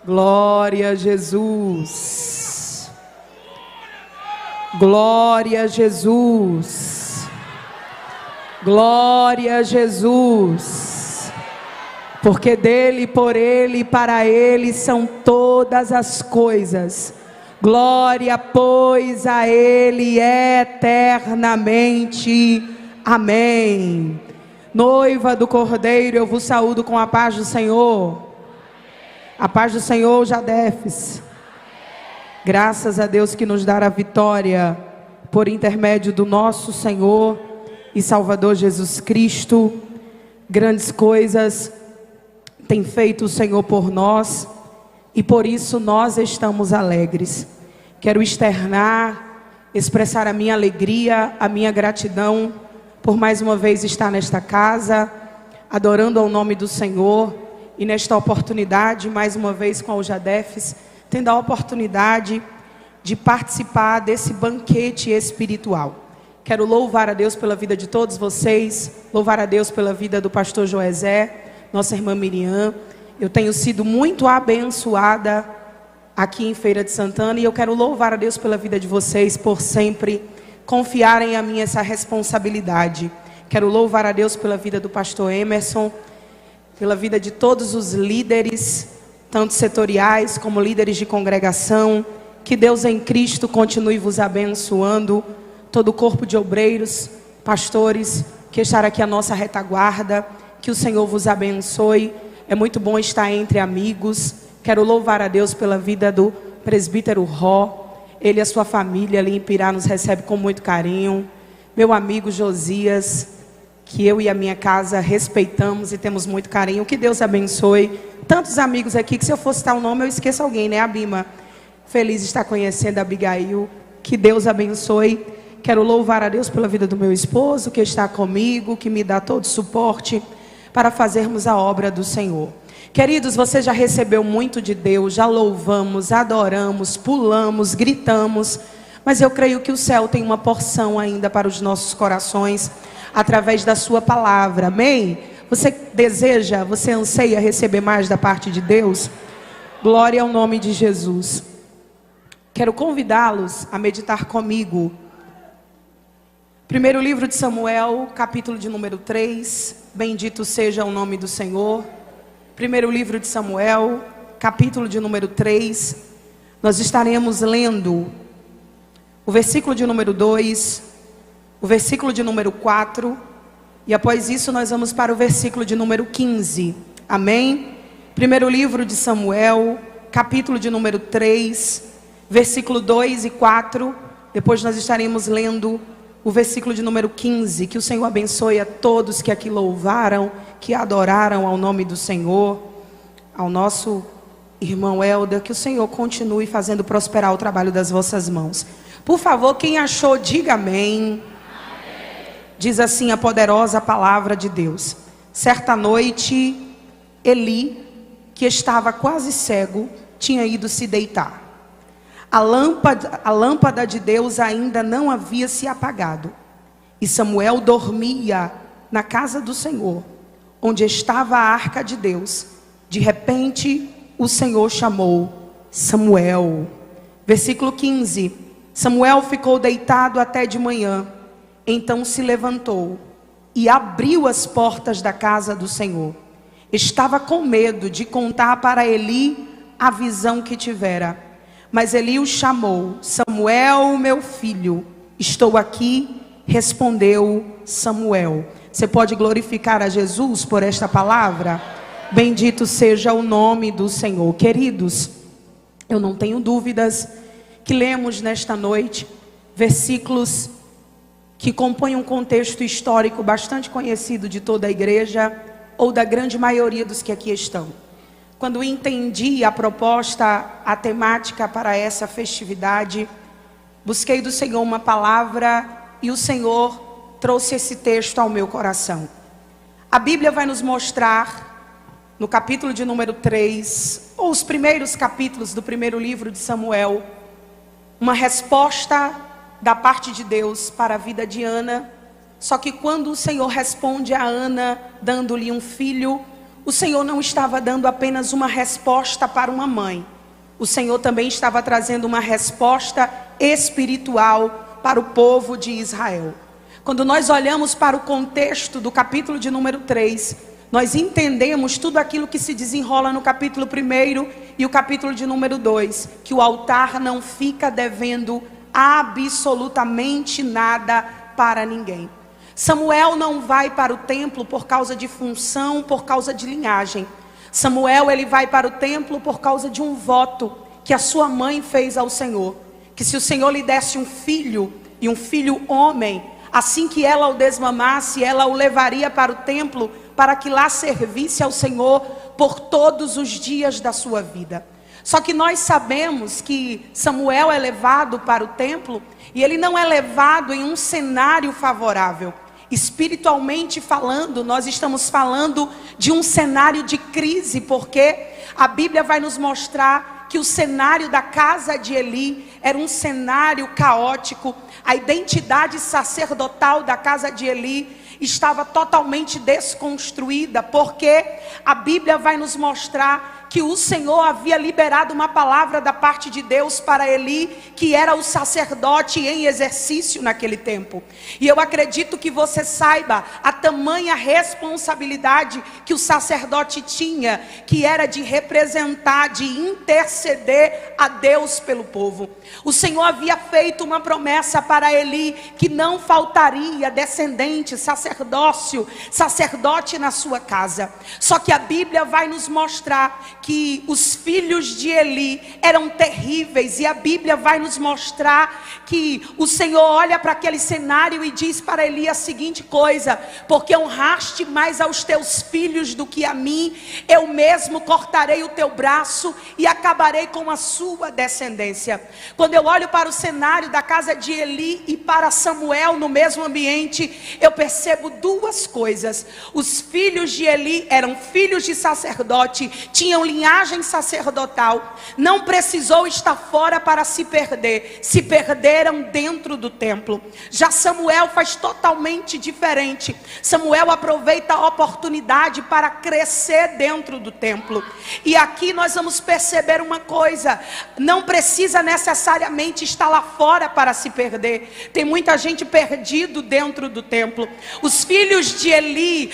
Glória a Jesus. Glória a Jesus. Glória a Jesus. Porque dele, por ele e para ele são todas as coisas. Glória, pois, a ele eternamente. Amém. Noiva do Cordeiro, eu vos saúdo com a paz do Senhor. A paz do Senhor, Jadefes. Graças a Deus que nos dá a vitória por intermédio do nosso Senhor e Salvador Jesus Cristo. Grandes coisas tem feito o Senhor por nós e por isso nós estamos alegres. Quero expressar a minha alegria, a minha gratidão por mais uma vez estar nesta casa, adorando ao nome do Senhor. E nesta oportunidade, mais uma vez com o Jadefes, tendo a oportunidade de participar desse banquete espiritual. Quero louvar a Deus pela vida de todos vocês, louvar a Deus pela vida do pastor Joezé, nossa irmã Miriam. Eu tenho sido muito abençoada aqui em Feira de Santana e eu quero louvar a Deus pela vida de vocês por sempre confiarem a mim essa responsabilidade. Quero louvar a Deus pela vida do pastor Emerson, pela vida de todos os líderes, tanto setoriais como líderes de congregação. Que Deus em Cristo continue vos abençoando, todo o corpo de obreiros, pastores, que estará aqui a nossa retaguarda, que o Senhor vos abençoe. É muito bom estar entre amigos. Quero louvar a Deus pela vida do presbítero Ró. Ele e a sua família ali em Pirá nos recebe com muito carinho. Meu amigo Josias, que eu e a minha casa respeitamos e temos muito carinho. Que Deus abençoe. Tantos amigos aqui que se eu for citar o nome eu esqueço alguém, né? A Bima, feliz de estar conhecendo a Abigail. Que Deus abençoe. Quero louvar a Deus pela vida do meu esposo, que está comigo, que me dá todo o suporte para fazermos a obra do Senhor. Queridos, você já recebeu muito de Deus, já louvamos, adoramos, pulamos, gritamos, mas eu creio que o céu tem uma porção ainda para os nossos corações, através da sua palavra, amém? Você deseja, você anseia receber mais da parte de Deus? Glória ao nome de Jesus. Quero convidá-los a meditar comigo. Primeiro livro de Samuel, capítulo de número 3. Bendito seja o nome do Senhor. Primeiro livro de Samuel, capítulo de número 3. Nós estaremos lendo o versículo de número 2, o versículo de número 4, e após isso nós vamos para o versículo de número 15, amém? Primeiro livro de Samuel, capítulo de número 3, versículo 2 e 4, depois nós estaremos lendo o versículo de número 15, que o Senhor abençoe a todos que aqui louvaram, que adoraram ao nome do Senhor, ao nosso irmão Helder, que o Senhor continue fazendo prosperar o trabalho das vossas mãos. Por favor, quem achou, diga amém. Diz assim a poderosa palavra de Deus. Certa noite, Eli, que estava quase cego, tinha ido se deitar. A lâmpada de Deus ainda não havia se apagado. E Samuel dormia na casa do Senhor, onde estava a arca de Deus. De repente, o Senhor chamou Samuel. Versículo 15. Samuel ficou deitado até de manhã. Então se levantou e abriu as portas da casa do Senhor. Estava com medo de contar para Eli a visão que tivera. Mas Eli o chamou: Samuel, meu filho. Estou aqui, respondeu Samuel. Você pode glorificar a Jesus por esta palavra? Bendito seja o nome do Senhor. Queridos, eu não tenho dúvidas que lemos nesta noite versículos que compõem um contexto histórico bastante conhecido de toda a igreja, ou da grande maioria dos que aqui estão. Quando entendi a proposta, a temática para essa festividade, busquei do Senhor uma palavra e o Senhor trouxe esse texto ao meu coração. A Bíblia vai nos mostrar, no capítulo de número 3, ou os primeiros capítulos do primeiro livro de Samuel, uma resposta da parte de Deus para a vida de Ana. Só que quando o Senhor responde a Ana, dando-lhe um filho, o Senhor não estava dando apenas uma resposta para uma mãe. O Senhor também estava trazendo uma resposta espiritual para o povo de Israel. Quando nós olhamos para o contexto do capítulo de número 3, nós entendemos tudo aquilo que se desenrola no capítulo 1 e o capítulo de número 2, que o altar não fica devendo absolutamente nada para ninguém. Samuel não vai para o templo por causa de função, por causa de linhagem. Samuel, ele vai para o templo por causa de um voto que a sua mãe fez ao Senhor, que se o Senhor lhe desse um filho, e um filho homem, assim que ela o desmamasse, ela o levaria para o templo, para que lá servisse ao Senhor por todos os dias da sua vida. Só que nós sabemos que Samuel é levado para o templo, e ele não é levado em um cenário favorável. Espiritualmente falando, nós estamos falando de um cenário de crise, porque a Bíblia vai nos mostrar que o cenário da casa de Eli era um cenário caótico. A identidade sacerdotal da casa de Eli estava totalmente desconstruída, porque a Bíblia vai nos mostrar que o Senhor havia liberado uma palavra da parte de Deus para Eli, que era o sacerdote em exercício naquele tempo. E eu acredito que você saiba a tamanha responsabilidade que o sacerdote tinha, que era de representar, de interceder a Deus pelo povo. O Senhor havia feito uma promessa para Eli, que não faltaria descendente, sacerdote na sua casa. Só que a Bíblia vai nos mostrar que os filhos de Eli eram terríveis, e a Bíblia vai nos mostrar que o Senhor olha para aquele cenário e diz para Eli a seguinte coisa: porque honraste mais aos teus filhos do que a mim, eu mesmo cortarei o teu braço e acabarei com a sua descendência. Quando eu olho para o cenário da casa de Eli e para Samuel no mesmo ambiente, eu percebo duas coisas. Os filhos de Eli eram filhos de sacerdote, tinham linhagem sacerdotal, não precisou estar fora para se perder, se perderam dentro do templo. Já Samuel faz totalmente diferente. Samuel aproveita a oportunidade para crescer dentro do templo. E aqui nós vamos perceber uma coisa: não precisa necessariamente estar lá fora para se perder. Tem muita gente perdido dentro do templo. Os filhos de Eli,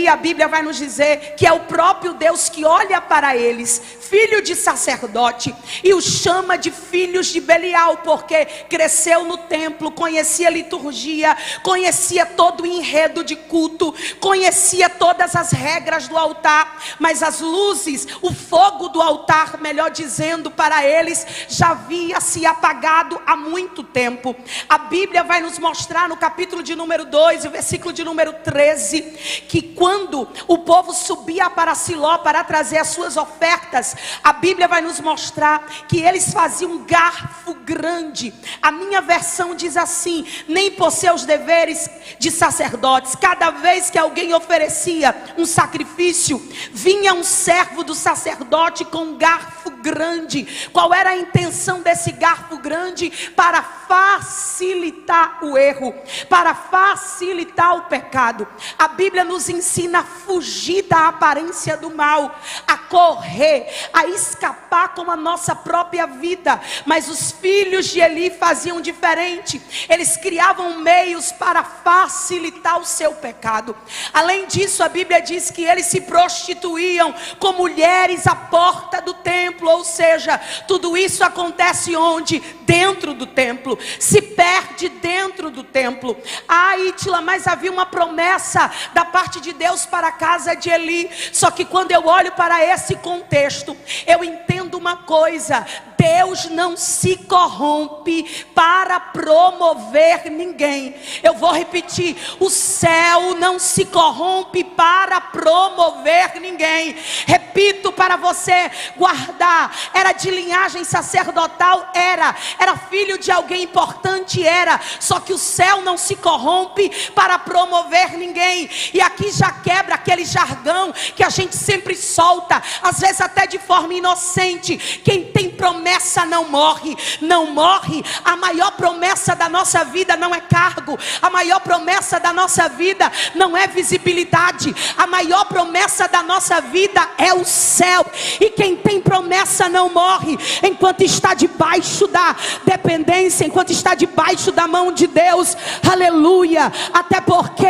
a Bíblia vai nos dizer que é o próprio Deus que olha para eles, filho de sacerdote, e os chama de filhos de Belial, porque cresceu no templo, conhecia a liturgia, conhecia todo o enredo de culto, conhecia todas as regras do altar, mas as luzes, o fogo do altar, melhor dizendo, para eles já havia se apagado há muito tempo. A Bíblia vai nos mostrar no capítulo de número 2, o versículo de número 13, que quando o povo subia para Siló para trazer as suas ofertas, a Bíblia vai nos mostrar que eles faziam um garfo grande. A minha versão diz assim: nem por seus deveres de sacerdotes, cada vez que alguém oferecia um sacrifício, vinha um servo do sacerdote com um garfo grande. Qual era a intenção desse garfo grande? Para facilitar o erro, para facilitar o pecado. A Bíblia nos ensina a fugir da aparência do mal, a correr, a escapar com a nossa própria vida. Mas os filhos de Eli faziam diferente. Eles criavam meios para facilitar o seu pecado. Além disso, a Bíblia diz que eles se prostituíam com mulheres à porta do templo. Ou seja, tudo isso acontece onde? Dentro do templo. Se perde dentro do templo. Ítila, mas havia uma promessa da parte de Deus para a casa de Eli. Só que quando eu olho para esse contexto, eu entendo uma coisa: Deus não se corrompe para promover ninguém. Eu vou repetir: o céu não se corrompe para promover ninguém. Repito para você guardar: era de linhagem sacerdotal, era filho de alguém importante, só que o céu não se corrompe para promover ninguém. E aqui já quebra aquele jargão que a gente sempre solta, às vezes até de forma inocente: quem tem promessa promessa não morre, não morre. A maior promessa da nossa vida não é cargo, a maior promessa da nossa vida não é visibilidade, a maior promessa da nossa vida é o céu. E quem tem promessa não morre enquanto está debaixo da dependência, enquanto está debaixo da mão de Deus. Aleluia. Até porque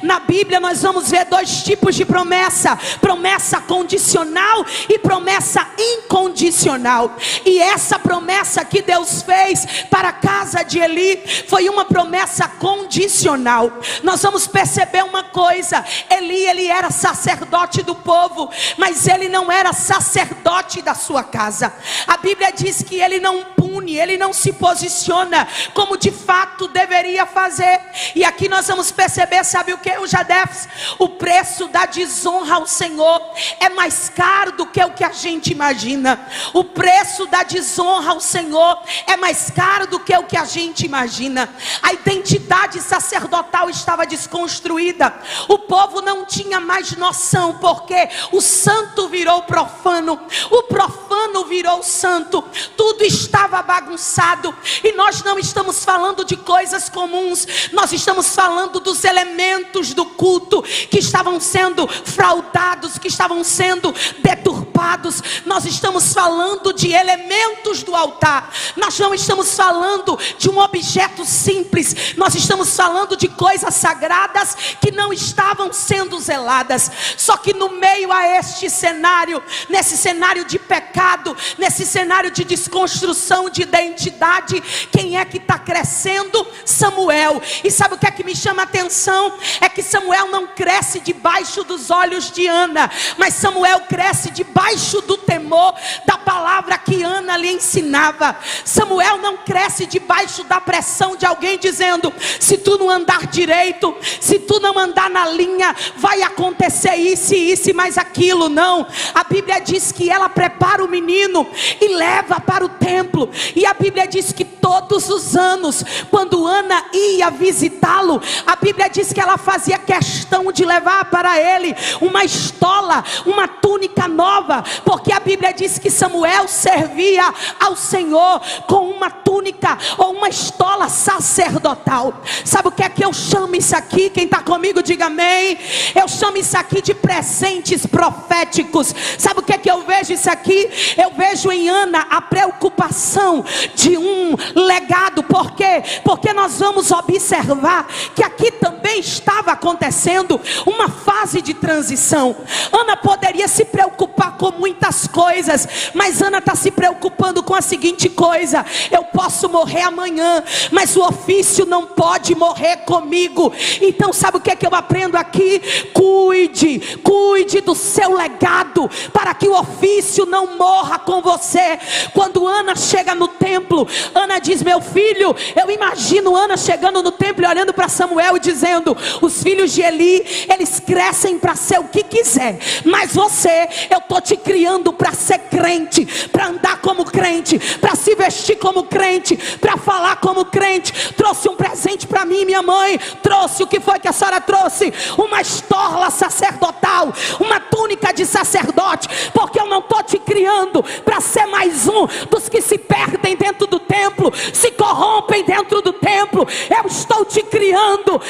na Bíblia nós vamos ver dois tipos de promessa: promessa condicional e promessa incondicional. E essa promessa que Deus fez para a casa de Eli foi uma promessa condicional. Nós vamos perceber uma coisa: ele era sacerdote do povo, mas ele não era sacerdote da sua casa. A Bíblia diz que ele não pune, ele não se posiciona como de fato deveria fazer. E aqui nós vamos perceber, sabe o que, o Jadefs? O preço da desonra ao Senhor é mais caro do que o que a gente imagina. O preço da desonra ao Senhor é mais caro do que o que a gente imagina. A identidade sacerdotal estava desconstruída. O povo não tinha mais noção, porque o santo virou profano, o profano virou santo. Tudo estava bagunçado. E nós não estamos falando de coisas comuns, nós estamos falando dos elementos do culto que estavam sendo fraudados, que estavam sendo deturpados. Nós estamos falando de elementos do altar. Nós não estamos falando de um objeto simples. Nós estamos falando de coisas sagradas que não estavam sendo zeladas. Só que no meio a este cenário, nesse cenário de pecado, nesse cenário de desconstrução de identidade, quem é que está crescendo? Samuel. E sabe o que é que me chama a atenção? É que Samuel não cresce debaixo dos olhos de Ana, mas Samuel cresce debaixo do temor da palavra que Ana lhe ensinava. Samuel não cresce debaixo da pressão de alguém dizendo: se tu não andar direito, se tu não andar na linha, vai acontecer isso e isso e mais aquilo. Não, a Bíblia diz que ela prepara o menino e leva para o templo. E a Bíblia diz que todos os anos, quando Ana ia visitá-lo, a Bíblia diz que ela fazia questão de levar para ele uma estola, uma túnica nova, porque a Bíblia diz que Samuel servia ao Senhor com uma túnica ou uma estola sacerdotal. Sabe o que é que eu chamo isso aqui? Quem está comigo diga amém. Eu chamo isso aqui de presentes proféticos. Sabe o que é que eu vejo isso aqui? Eu vejo em Ana a preocupação de um legado. Por quê? Porque nós vamos observar que aqui também estava acontecendo uma fase de transição. Ana poderia se preocupar com muitas coisas, mas Ana está se preocupando com a seguinte coisa: eu posso morrer amanhã, mas o ofício não pode morrer comigo. Então sabe o que é que eu aprendo aqui? Cuide do seu legado, para que o ofício não morra com você. Quando Ana chega no templo, Ana diz: meu filho, eu imagino Ana chegando no templo e olhando para Samuel e dizendo: os filhos de Eli, eles crescem para ser o que quiser, mas você, eu estou te criando para ser crente, para andar como crente, para se vestir como crente, para falar como crente. Trouxe um presente para mim, minha mãe trouxe. O que foi que a senhora trouxe? Uma estola sacerdotal, uma túnica de sacerdote, porque eu não estou te criando para ser mais um dos que se perdem dentro do templo, se corrompem dentro do templo. Eu estou te criando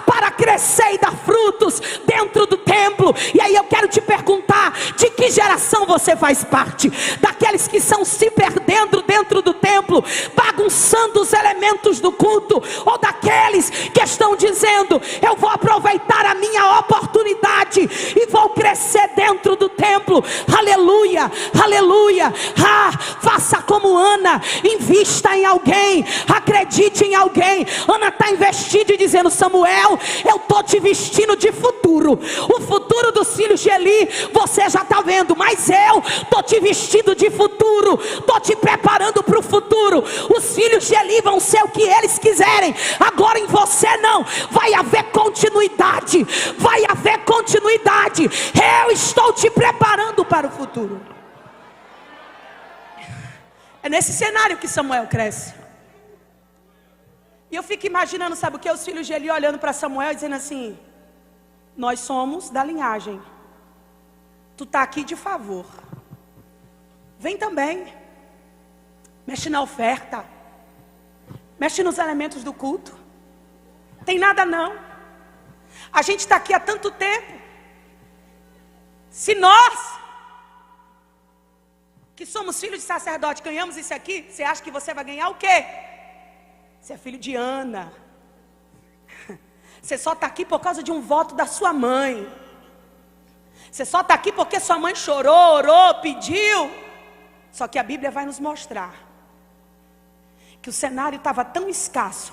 para crescer e dar frutos dentro do templo. E aí eu quero te perguntar: de que geração você faz parte? Daqueles que estão se perdendo dentro do templo, bagunçando os elementos do culto, ou daqueles que estão dizendo: eu vou aproveitar a minha oportunidade e vou crescer dentro do templo? Aleluia, aleluia. Faça como Ana, invista em alguém, acredite em alguém. Ana está investindo e dizendo: Samuel, eu estou te vestindo de futuro. O futuro dos filhos de Eli você já está vendo, mas eu estou te vestindo de futuro, estou te preparando para o futuro. Os filhos de Eli vão ser o que eles quiserem, agora em você não, vai haver continuidade, vai haver continuidade. Eu estou te preparando para o futuro. É nesse cenário que Samuel cresce. E eu fico imaginando, sabe o que? Os filhos de Eli olhando para Samuel e dizendo assim: nós somos da linhagem, tu está aqui de favor, vem também. mexe na oferta, mexe nos elementos do culto. Tem nada não. A gente está aqui há tanto tempo. Se nós, que somos filhos de sacerdote, ganhamos isso aqui, você acha que você vai ganhar o quê? Você é filho de Ana. Você só está aqui por causa de um voto da sua mãe. Você só está aqui porque sua mãe chorou, orou, pediu. Só que a Bíblia vai nos mostrar que o cenário estava tão escasso,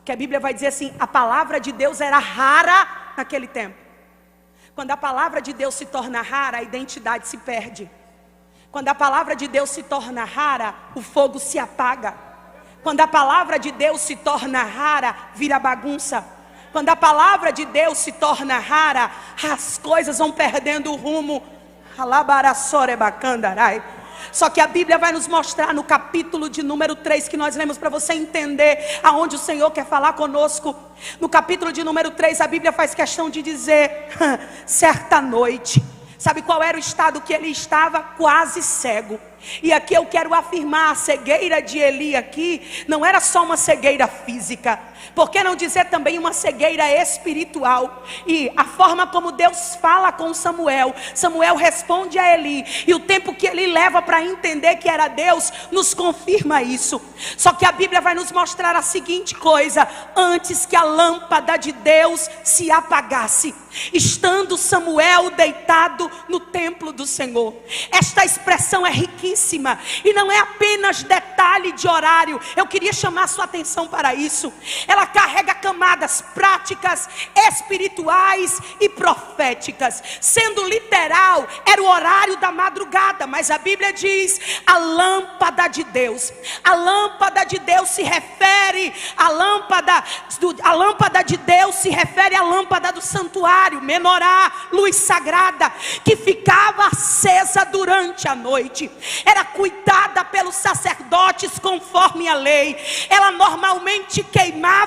que a Bíblia vai dizer assim, a palavra de Deus era rara naquele tempo. Quando a palavra de Deus se torna rara, a identidade se perde. Quando a palavra de Deus se torna rara, o fogo se apaga. Quando a palavra de Deus se torna rara, vira bagunça. Quando a palavra de Deus se torna rara, as coisas vão perdendo o rumo. Só que a Bíblia vai nos mostrar no capítulo de número 3, que nós lemos para você entender aonde o Senhor quer falar conosco. No capítulo de número 3, a Bíblia faz questão de dizer, certa noite. Sabe qual era o estado que ele estava? Quase cego. E aqui eu quero afirmar, a cegueira de Eli aqui não era só uma cegueira física. Por que não dizer também uma cegueira espiritual? E a forma como Deus fala com Samuel, Samuel responde a Eli, e o tempo que ele leva para entender que era Deus, nos confirma isso. Só que a Bíblia vai nos mostrar a seguinte coisa: antes que a lâmpada de Deus se apagasse, estando Samuel deitado no templo do Senhor. Esta expressão é riquíssima, e não é apenas detalhe de horário. Eu queria chamar sua atenção para isso. Ela carrega camadas práticas, espirituais e proféticas. Sendo literal, era o horário da madrugada, mas a Bíblia diz a lâmpada de Deus. A lâmpada de Deus se refere à lâmpada de Deus se refere à lâmpada do santuário, menorá, luz sagrada, que ficava acesa durante a noite. Era cuidada pelos sacerdotes conforme a lei. Ela normalmente queimava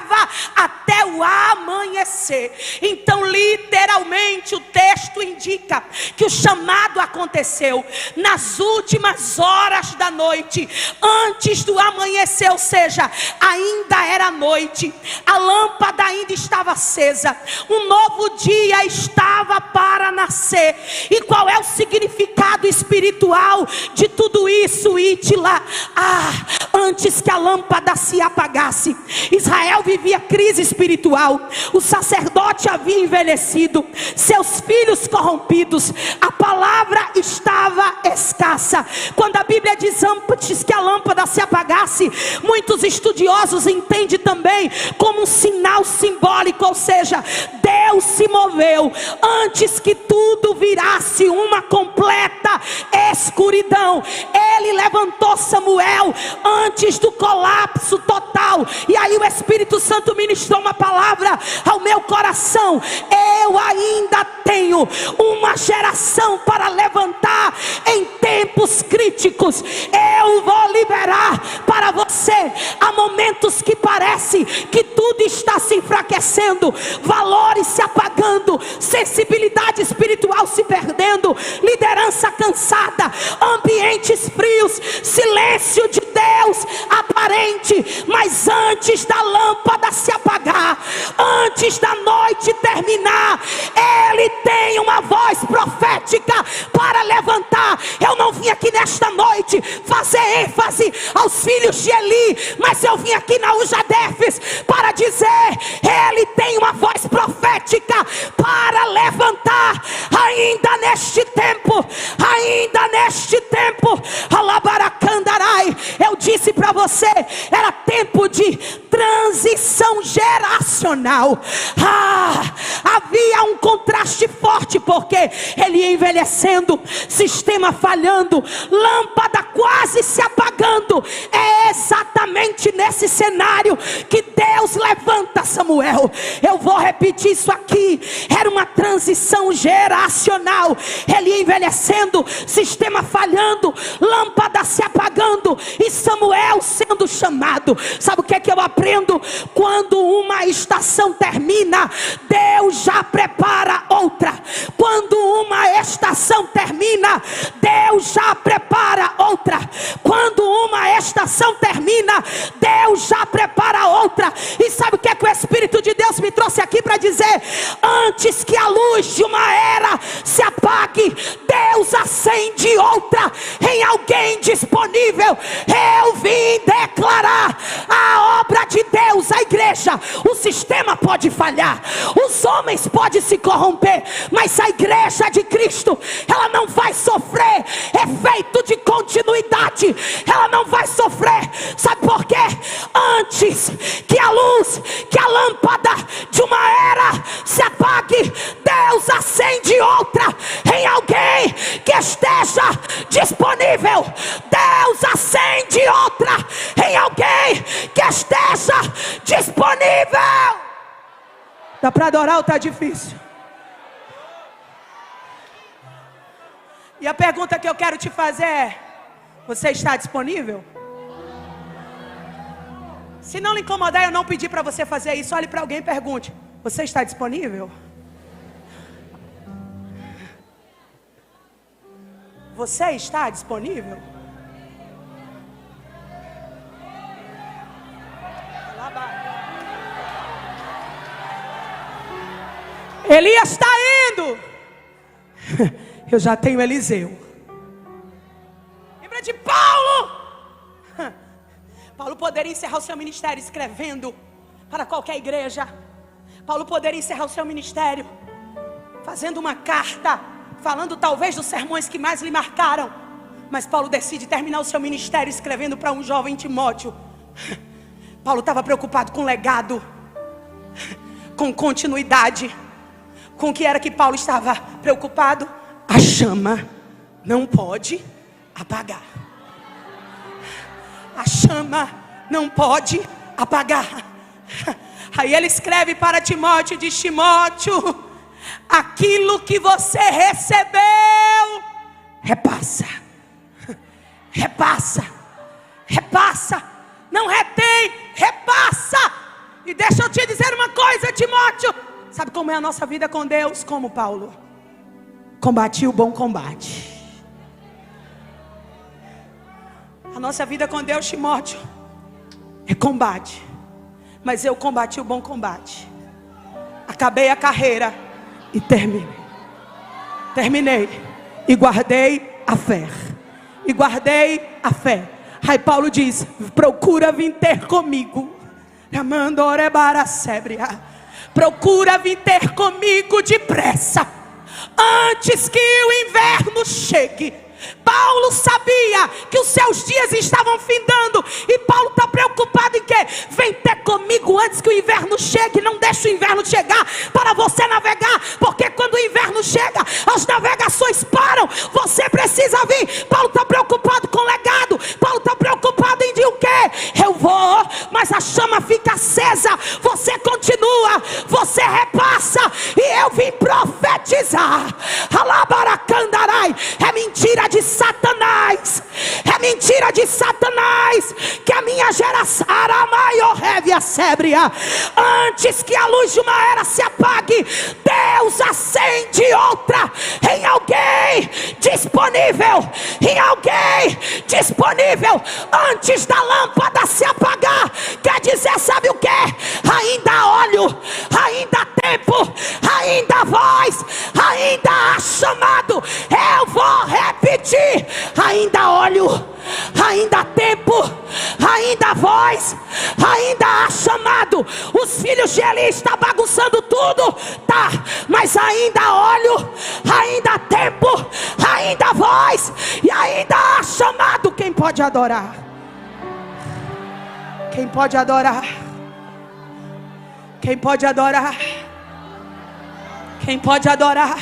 até o amanhecer. Então literalmente o texto indica que o chamado aconteceu nas últimas horas da noite, antes do amanhecer, ou seja, ainda era noite, a lâmpada ainda estava acesa, um novo dia estava para nascer. E qual é o significado espiritual de tudo isso? Itila, antes que a lâmpada se apagasse, Israel vivia crise espiritual. O sacerdote havia envelhecido, seus filhos corrompidos, a palavra estava escassa. Quando a Bíblia diz antes que a lâmpada se apagasse, muitos estudiosos entendem também como um sinal simbólico, ou seja, Deus se moveu antes que tudo virasse uma completa escuridão. Ele levantou Samuel antes do colapso total. E aí o Espírito Santo ministrou uma palavra ao meu coração: eu ainda tenho uma geração para levantar em tempos críticos. Eu vou liberar para você. Há momentos que parece que tudo está se enfraquecendo, valores se apagando, sensibilidade espiritual se perdendo, liderança cansada, ambientes frios, silêncio de Deus aparente. Mas antes da lâmpada se apagar, antes da noite terminar, Ele tem uma voz profética para levantar. Eu não vim aqui nesta noite fazer ênfase aos filhos de Eli, mas eu vim aqui na Ujadefes para dizer: Ele tem uma voz profética para levantar ainda neste tempo, ainda neste tempo. Alabaracandarai, eu disse para você, era tempo de transição geracional. Havia um contraste forte, porque ele ia envelhecendo, sistema falhando, lâmpada quase se apagando. É exatamente nesse cenário que Deus levanta Samuel. Eu vou repetir isso aqui. Era uma transição geracional. Ele ia envelhecendo, sistema falhando, lâmpada se apagando, e Samuel sendo chamado. Sabe o que é que eu aprendo? Quando uma estação termina, Deus já prepara outra. Quando uma estação termina, Deus já prepara outra. Quando uma estação termina, Deus já prepara outra. E sabe o que é que o Espírito de Deus me trouxe aqui para dizer? Antes que a luz de uma era se apague, Deus acende outra em alguém disponível. Eu vim declarar a obra de Deus, a igreja. O sistema pode falhar, os homens podem se corromper, mas a igreja de Cristo, ela não vai sofrer efeito de continuidade. Ela não vai sofrer. Sabe por quê? Antes que a luz, que a lâmpada de uma era se apague, Deus acende outra em alguém que esteja disponível. Deus acende outra em alguém que esteja disponível. Dá para adorar ou está difícil? E a pergunta que eu quero te fazer é: você está disponível? Se não lhe incomodar, eu não pedi para você fazer isso. Olhe para alguém e pergunte: você está disponível? Você está disponível? Elias está indo. Eu já tenho Eliseu. Lembra de Paulo? Paulo poderia encerrar o seu ministério escrevendo para qualquer igreja. Paulo poderia encerrar o seu ministério fazendo uma carta, falando talvez dos sermões que mais lhe marcaram. Mas Paulo decide terminar o seu ministério escrevendo para um jovem Timóteo. Paulo estava preocupado com legado, com continuidade. Com o que era que Paulo estava preocupado? A chama não pode apagar. A chama não pode apagar. Aí ele escreve para Timóteo e diz: Timóteo, aquilo que você recebeu, repassa. Repassa. Repassa. Não retém, repassa. E deixa eu te dizer uma coisa, Timóteo. Sabe como é a nossa vida com Deus? Como Paulo: combati o bom combate. A nossa vida com Deus, Timóteo, é combate. Mas eu combati o bom combate. Acabei a carreira e terminei. E guardei a fé. E guardei a fé. Aí Paulo diz: procura vir ter comigo. Procura vir ter comigo depressa, antes que o inverno chegue. Paulo sabia que os seus dias estavam findando. E Paulo está preocupado em quê? Vem ter comigo antes que o inverno chegue. Não deixe o inverno chegar para você navegar, porque quando o inverno chega, as navegações param. Você precisa vir. Paulo está preocupado com legado. Paulo está preocupado em dizer o quê? Eu vou, mas a chama fica acesa. Você continua, você repassa. E eu vim profetizar. Alabaracandarai. É mentira de Satanás. É mentira de Satanás que a minha geração, antes que a luz de uma era se apague, Deus acende outra em alguém disponível. Em alguém disponível. Antes da lâmpada se apagar, quer dizer, sabe o que? Ainda há óleo, ainda há tempo, ainda há voz, ainda há chamado. Eu vou repetir: ainda há óleo, ainda há tempo, ainda há voz, ainda há chamado. Os filhos de Eli estão bagunçando tudo, tá? Mas ainda há óleo, ainda há tempo, ainda há voz e ainda há chamado. Quem pode adorar? Quem pode adorar? Quem pode adorar? Quem pode adorar?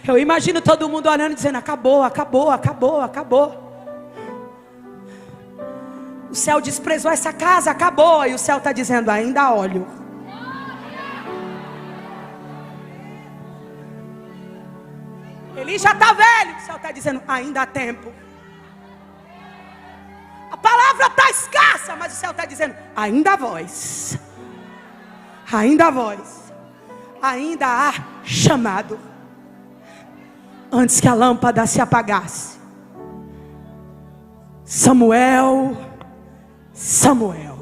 Eu imagino todo mundo orando, dizendo: acabou, acabou, acabou, acabou. O céu desprezou essa casa, acabou. E o céu está dizendo: ainda há óleo. Ele já está velho. O céu está dizendo: ainda há tempo. A palavra está escassa, mas o céu está dizendo: ainda há voz. Ainda há voz. Ainda há chamado. antes que a lâmpada se apagasse: Samuel, Samuel.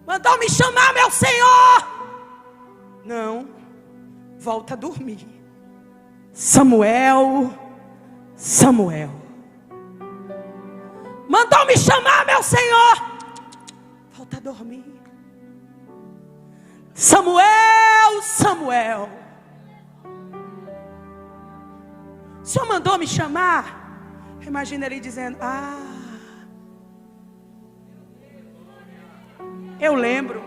Mandou me chamar, meu Senhor. Não, volta a dormir. Samuel, Samuel. Mandou me chamar, meu Senhor. Volta a dormir. Samuel, Samuel. O Senhor mandou me chamar. Imagina ele dizendo: eu lembro.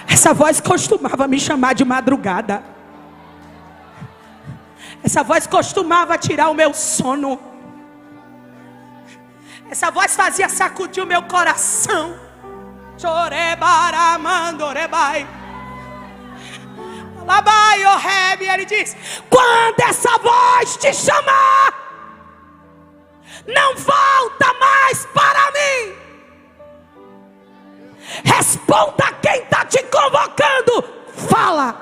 Essa voz costumava me chamar de madrugada. Essa voz costumava tirar o meu sono. Essa voz fazia sacudir o meu coração. Chorebaramandorebai. Labai Oreb. Ele diz: quando essa voz te chamar, não volta mais para mim. Responda quem está te convocando. Fala,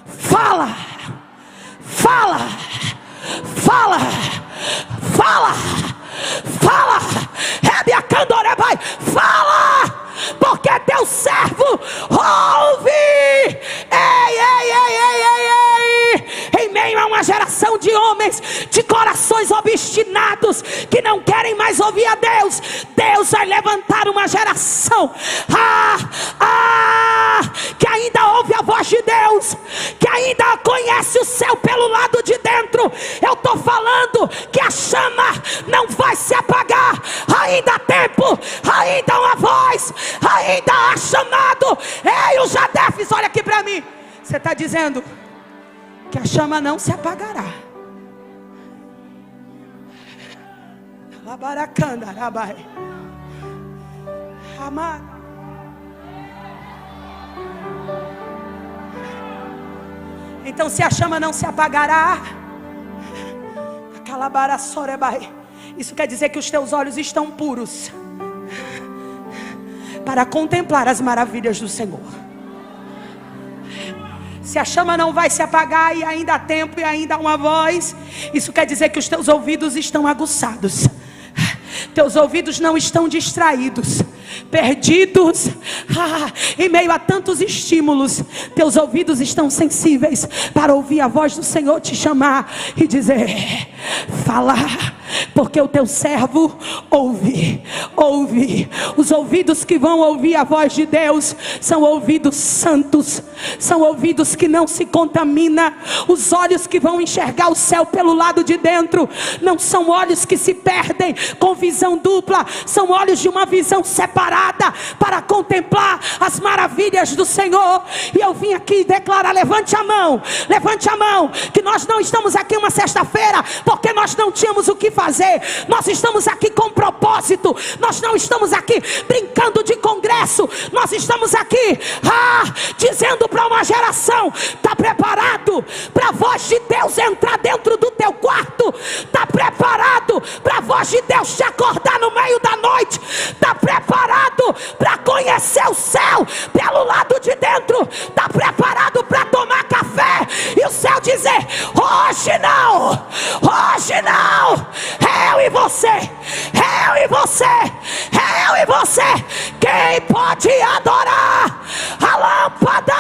fala, fala, fala, fala, fala. Rebiacandorebai, fala, porque teu servo ouve. Ei, ei, ei, ei, ei, ei. Em meio a uma geração de homens de corações obstinados que não querem mais ouvir a Deus, Deus vai levantar uma geração que ainda ouve a voz de Deus, que ainda conhece o céu pelo lado de dentro. Eu estou falando que a chama não vai se apagar. Ainda há tempo, ainda há uma voz, ainda há chamado. Ei, o Jadefes, olha aqui para mim. Você está dizendo que a chama não se apagará. Amado. Então, se a chama não se apagará, isso quer dizer que os teus olhos estão puros para contemplar as maravilhas do Senhor. Se a chama não vai se apagar e ainda há tempo e ainda há uma voz, isso quer dizer que os teus ouvidos estão aguçados. Teus ouvidos não estão distraídos, perdidos, em meio a tantos estímulos. Teus ouvidos estão sensíveis para ouvir a voz do Senhor te chamar e dizer: falar, porque o teu servo ouve, ouve. Os ouvidos que vão ouvir a voz de Deus são ouvidos santos, são ouvidos que não se contaminam. Os olhos que vão enxergar o céu pelo lado de dentro não são olhos que se perdem com visão dupla, são olhos de uma visão separada para contemplar as maravilhas do Senhor. E eu vim aqui declarar: levante a mão, que nós não estamos aqui uma sexta-feira porque nós não tínhamos o que fazer. Nós estamos aqui com propósito. Nós não estamos aqui brincando de congresso. Nós estamos aqui dizendo para uma geração: está preparado para a voz de Deus entrar dentro do teu quarto? Está preparado para a voz de Deus te acordar no meio da noite? Está preparado para conhecer o céu pelo lado de dentro? Está preparado para tomar café e o céu dizer: hoje não, hoje não. Eu e você, eu e você, eu e você. Quem pode adorar a lâmpada?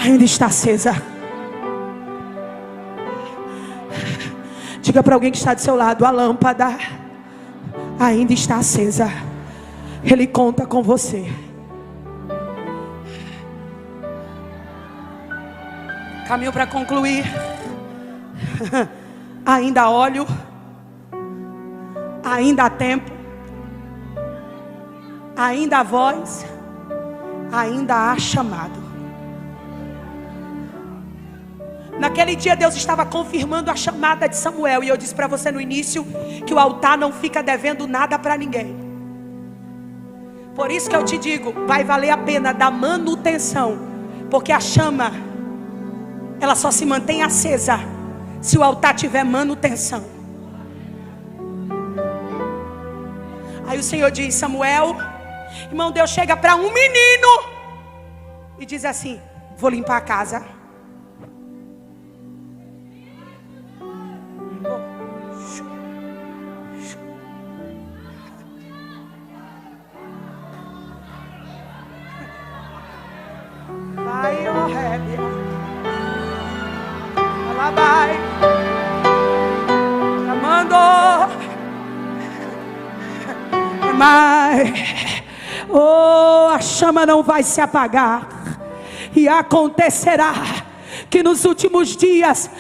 Ainda está acesa. Diga para alguém que está do seu lado: a lâmpada ainda está acesa. Ele conta com você. Caminho para concluir. Ainda há óleo, ainda há tempo, ainda há voz, ainda há chamado. Naquele dia Deus estava confirmando a chamada de Samuel. E eu disse para você no início que o altar não fica devendo nada para ninguém. Por isso que eu te digo, vai valer a pena dar manutenção, porque a chama ela só se mantém acesa se o altar tiver manutenção. Aí o Senhor diz: Samuel, irmão, Deus chega para um menino e diz assim: vou limpar a casa. Vai, ó Rébia. Ela vai. Ela mandou. Mas, oh, a chama não vai se apagar. E acontecerá que nos últimos dias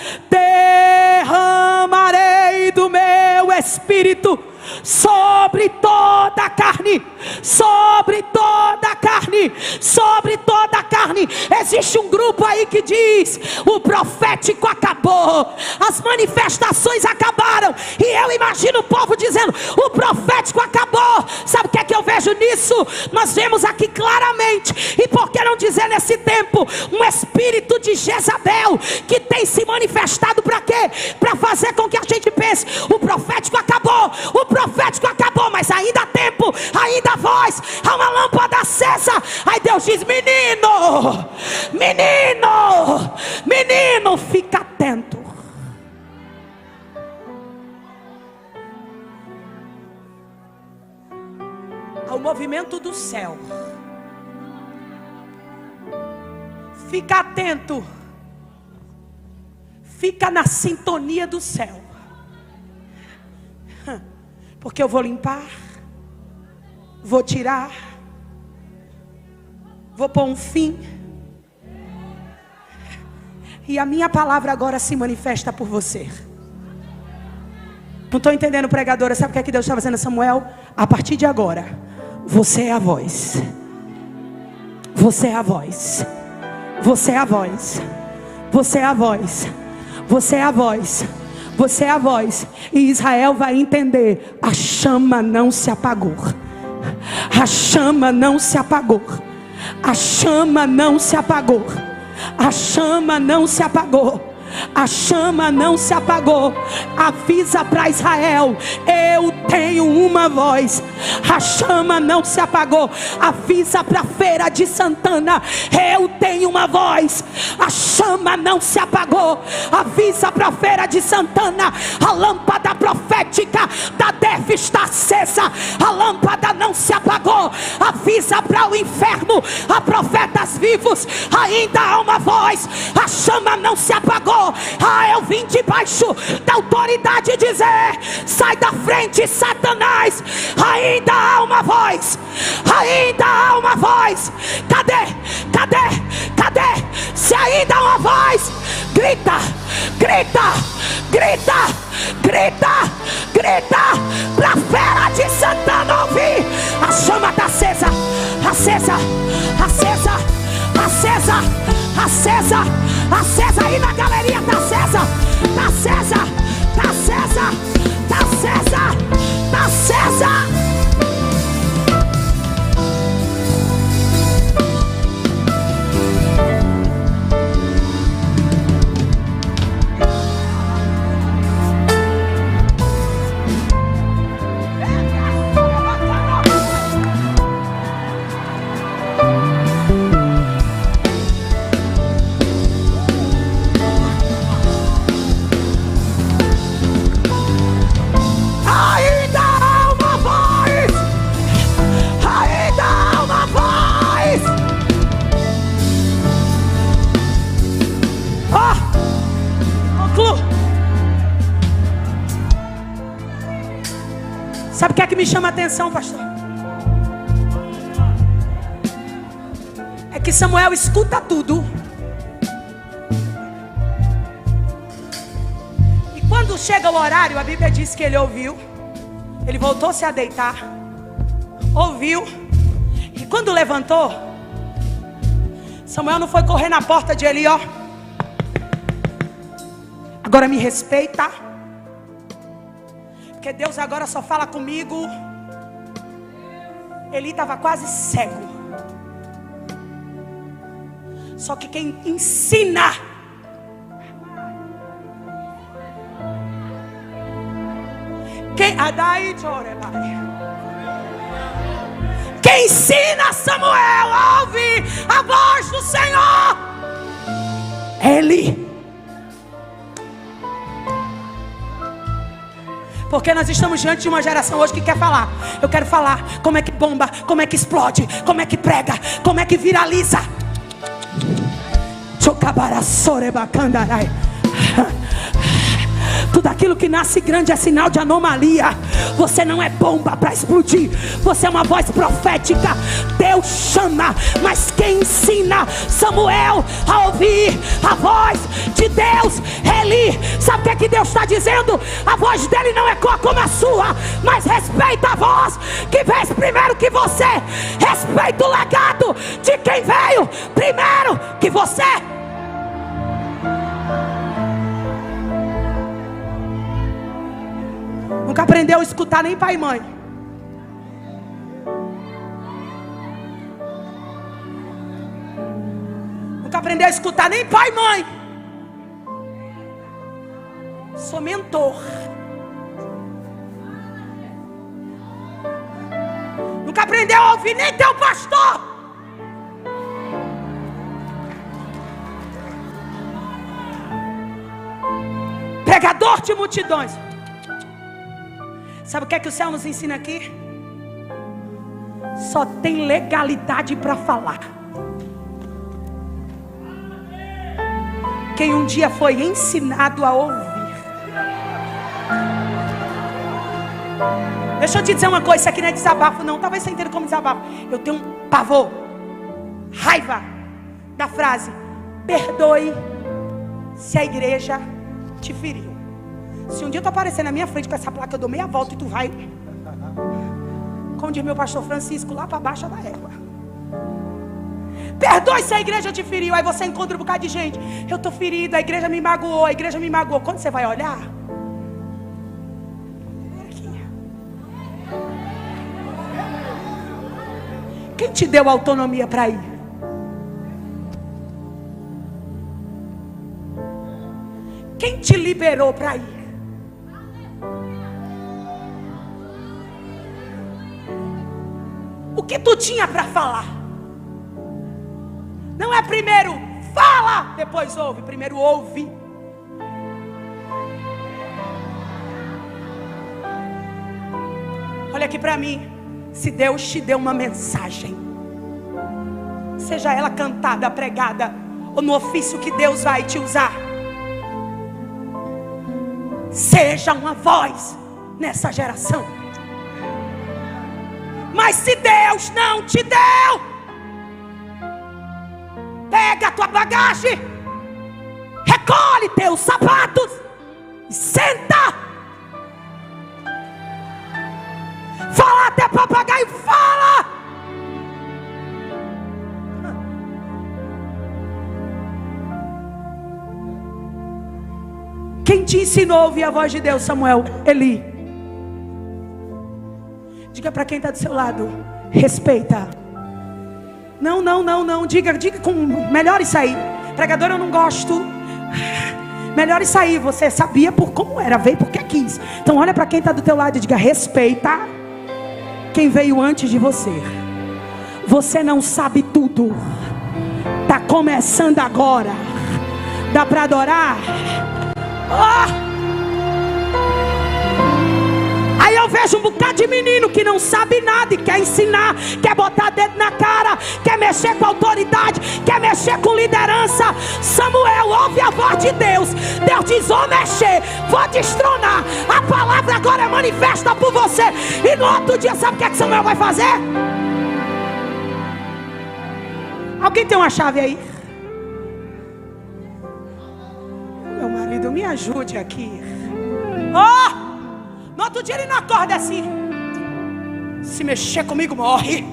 derramarei do meu espírito sobre toda a carne, sobre toda a carne, sobre toda a carne. Existe um grupo aí que diz: o profético acabou, as manifestações acabaram. E eu imagino o povo dizendo: o profético acabou. Sabe o que é que eu vejo nisso? Nós vemos aqui claramente, e por que não dizer nesse tempo, um espírito de Jezabel que tem se manifestado para quê? Para fazer com que a gente pense: o profético acabou, o profético acabou, mas ainda há tempo, ainda há voz, há uma lâmpada acesa. Aí Deus diz: menino, menino, menino, fica atento. Ao movimento do céu. Fica atento. Fica na sintonia do céu. Porque eu vou limpar, vou tirar, vou pôr um fim. E a minha palavra agora se manifesta por você. Não estou entendendo, pregadora. Sabe o que é que Deus está fazendo, Samuel? A partir de agora, você é a voz. Você é a voz. Você é a voz. Você é a voz. Você é a voz. Você é a voz. E Israel vai entender: a chama não se apagou. A chama não se apagou. A chama não se apagou. A chama não se apagou. A chama não se apagou. Avisa para Israel: eu tenho uma voz. A chama não se apagou. Avisa para a feira de Santana: eu tenho uma voz. A chama não se apagou. Avisa para a feira de Santana: a lâmpada profética da DEF está acesa. A lâmpada não se apagou. Avisa para o inferno: a profetas vivos, ainda há uma voz. A chama não se apagou. Eu vim debaixo da autoridade dizer: sai da frente, Satanás. Ainda há uma voz. Ainda há uma voz. Cadê? Cadê? Cadê? Se ainda há uma voz, grita, grita, grita, grita, grita pra fera de Santana ouvir. A chama está acesa, acesa, acesa, acesa, acesa, acesa. Aí na galeria tá acesa, tá acesa, tá acesa, tá acesa, tá acesa. Sabe o que é que me chama a atenção, pastor? É que Samuel escuta tudo. E quando chega o horário, a Bíblia diz que ele ouviu. Ele voltou-se a deitar. Ouviu. E quando levantou, Samuel não foi correr na porta de Eli, ó: agora me respeita, porque Deus agora só fala comigo. Eli estava quase cego. Só que quem ensina Quem ensina Samuel a ouvir a voz do Senhor é Eli. Porque nós estamos diante de uma geração hoje que quer falar. Eu quero falar como é que bomba, como é que explode, como é que prega, como é que viraliza. Tudo aquilo que nasce grande é sinal de anomalia. Você não é bomba para explodir. Você é uma voz profética. Deus chama, mas quem ensina Samuel a ouvir a voz de Deus é Eli. Sabe o que é que Deus está dizendo? A voz dele não ecoa como a sua, mas respeita a voz que veio primeiro que você. Respeita o legado de quem veio primeiro que você. Nunca aprendeu a escutar nem pai e mãe. Nunca aprendeu a escutar nem pai e mãe. Sou mentor. Nunca aprendeu a ouvir nem teu pastor. Pregador de multidões. Sabe o que é que o céu nos ensina aqui? Só tem legalidade para falar quem um dia foi ensinado a ouvir. Deixa eu te dizer uma coisa, isso aqui não é desabafo não. Talvez você entenda como desabafo. Eu tenho um pavor, raiva da frase: perdoe se a igreja te feriu. Se um dia tu aparecer na minha frente com essa placa, eu dou meia volta e tu vai, como diz meu pastor Francisco, lá para baixo da égua. Perdoe se a igreja te feriu. Aí você encontra um bocado de gente: eu estou ferido, a igreja me magoou, a igreja me magoou. Quando você vai olhar, quem te deu autonomia para ir? Quem te liberou para ir? O que tu tinha para falar? Não é primeiro fala, depois ouve. Primeiro ouve. Olha aqui para mim. Se Deus te deu uma mensagem, seja ela cantada, pregada, ou no ofício que Deus vai te usar, seja uma voz nessa geração. Mas se Deus não te deu, pega a tua bagagem, recolhe teus sapatos e senta. Fala até papagaio, fala. Quem te ensinou a ouvir a voz de Deus, Samuel? Eli. Diga para quem está do seu lado: respeita. Não. Diga com melhor isso aí. Pregador, eu não gosto. Melhor isso aí. Você sabia por como era, veio porque quis. Então olha para quem está do teu lado e diga: respeita quem veio antes de você. Você não sabe tudo. Está começando agora. Dá para adorar? Aí eu vejo um bocado de menino que não sabe nada e quer ensinar, quer botar dedo na cara, quer mexer com autoridade, quer mexer com liderança. Samuel, ouve a voz de Deus. Deus diz: vou mexer, vou destronar. A palavra agora é manifesta por você. E no outro dia, sabe o que é que Samuel vai fazer? Alguém tem uma chave aí? Meu marido, me ajude aqui. No outro dia ele não acorda assim: se mexer comigo, morre.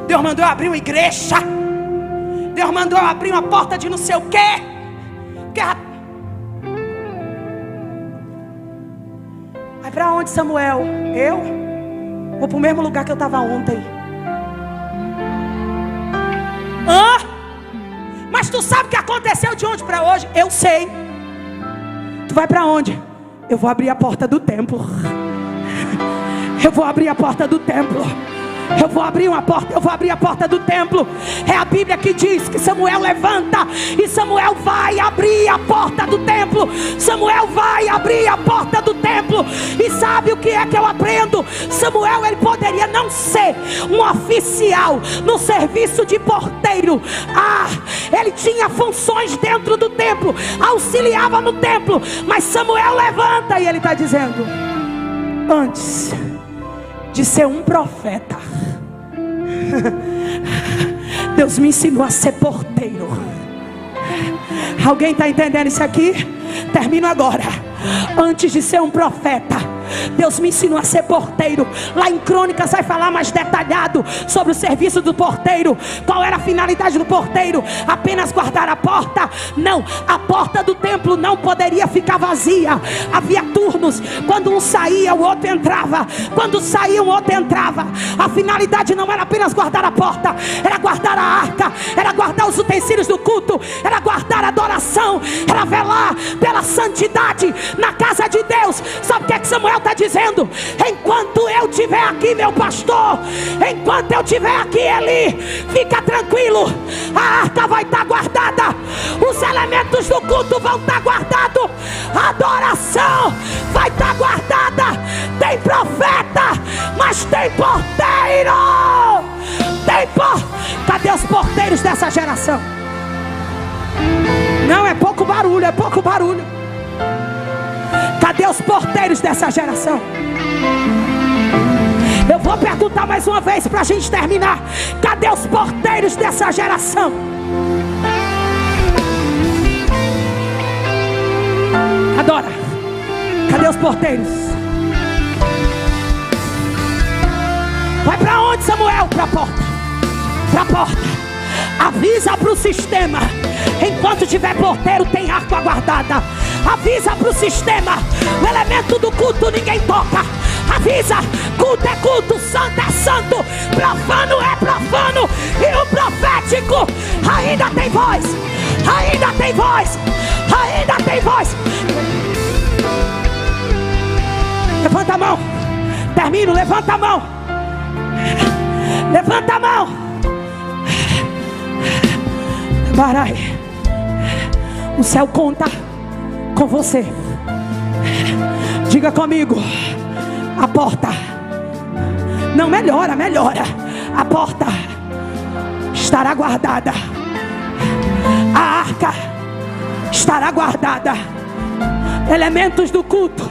Deus mandou eu abrir uma igreja. Deus mandou eu abrir uma porta de não sei o quê. Vai pra onde, Samuel? Eu vou pro mesmo lugar que eu estava ontem. Mas tu sabe o que aconteceu de ontem para hoje? Eu sei. Tu vai para onde? Eu vou abrir a porta do templo. Eu vou abrir a porta do templo. Eu vou abrir uma porta, eu vou abrir a porta do templo. É a Bíblia que diz que Samuel levanta e Samuel vai abrir a porta do templo. Samuel vai abrir a porta do templo. E sabe o que é que eu aprendo? Samuel, ele poderia não ser um oficial no serviço de porteiro. Ele tinha funções dentro do templo, auxiliava no templo. Mas Samuel levanta e ele está dizendo: antes de ser um profeta, Deus me ensinou a ser porteiro. Alguém está entendendo isso aqui? Termino agora. Antes de ser um profeta, Deus me ensinou a ser porteiro. Lá em Crônicas vai falar mais detalhado sobre o serviço do porteiro. Qual era a finalidade do porteiro? Apenas guardar a porta? Não, a porta do templo não poderia ficar vazia. Havia turnos, quando um saía o outro entrava, quando saía o outro entrava. A finalidade não era apenas guardar a porta, era guardar a arca, era guardar os utensílios do culto, era guardar a adoração, era velar pela santidade na casa de Deus. Sabe o que é que Samuel está dizendo? Enquanto eu estiver aqui, meu pastor, enquanto eu estiver aqui, Eli, fica tranquilo, a arca vai estar guardada, os elementos do culto vão estar guardados, a adoração vai estar guardada. Tem profeta, mas tem porteiro. Cadê os porteiros dessa geração? Não, é pouco barulho, é pouco barulho. Cadê os porteiros dessa geração? Eu vou perguntar mais uma vez para a gente terminar. Cadê os porteiros dessa geração? Adora. Cadê os porteiros? Vai para onde, Samuel? Para a porta. Para a porta. Avisa para o sistema. Enquanto tiver porteiro, tem arca guardada. Avisa para o sistema. O elemento do culto ninguém toca. Avisa, culto é culto, santo é santo, profano é profano. E o profético ainda tem voz. Ainda tem voz. Ainda tem voz. Levanta a mão. Termino, levanta a mão. Levanta a mão. Barai. O céu conta com você. Diga comigo. A porta não melhora, melhora. A porta estará guardada. A arca estará guardada. Elementos do culto